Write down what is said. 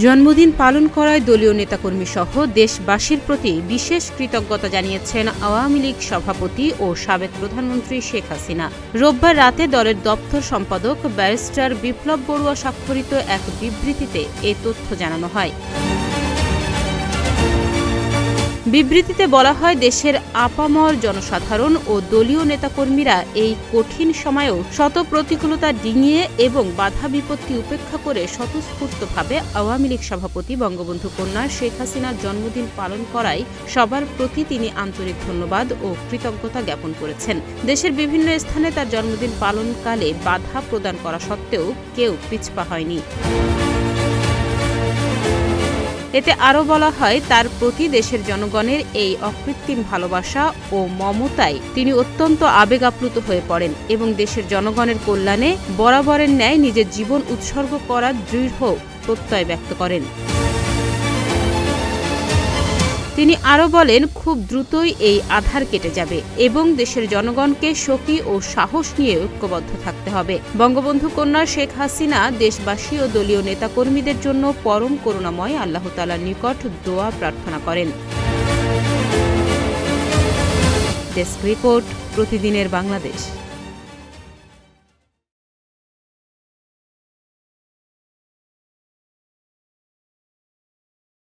জন্মদিন পালন করায় দলীয় নেতাকর্মী সহ দেশবাসীর প্রতি বিশেষ কৃতজ্ঞতা জানিয়েছেন আওয়ামী লীগ সভাপতি ও সাবেক প্রধানমন্ত্রী শেখ হাসিনা। রোববার রাতে দলের দপ্তর সম্পাদক ব্যারিস্টার বিপ্লব বড়ুয়া স্বাক্ষরিত এক বিবৃতিতে এ তথ্য জানানো হয়। বিবৃতিতে বলা হয়, দেশের আপামর জনসাধারণ ও দলীয় নেতাকর্মীরা এই কঠিন সময়েও শত প্রতিকূলতা ডিঙিয়ে এবং বাধা বিপত্তি উপেক্ষা করে স্বতঃস্ফূর্তভাবে আওয়ামী লীগ সভাপতি বঙ্গবন্ধু কন্যা শেখ হাসিনার জন্মদিন পালন করায় সবার প্রতি তিনি আন্তরিক ধন্যবাদ ও কৃতজ্ঞতা জ্ঞাপন করেছেন। দেশের বিভিন্ন স্থানে তার জন্মদিন পালনকালে বাধা প্রদান করা সত্ত্বেও কেউ পিছপা হয়নি। এতে আরও বলা হয়, তার প্রতি দেশের জনগণের এই অকৃত্রিম ভালোবাসা ও মমতায় তিনি অত্যন্ত আবেগ আপ্লুত হয়ে পড়েন এবং দেশের জনগণের কল্যাণে বরাবরের ন্যায় নিজের জীবন উৎসর্গ করার দৃঢ় প্রত্যয় ব্যক্ত করেন। তিনি আরও বলেন, খুব দ্রুতই এই আধার কেটে যাবে এবং দেশের জনগণকে শক্তি ও সাহস নিয়ে ঐক্যবদ্ধ থাকতে হবে। বঙ্গবন্ধু কন্যা শেখ হাসিনা দেশবাসী ও দলীয় নেতাকর্মীদের জন্য পরম করুণাময় আল্লাহ তাআলার নিকট দোয়া প্রার্থনা করেন। ডেস্ক রিপোর্ট, প্রতিদিনের বাংলাদেশ।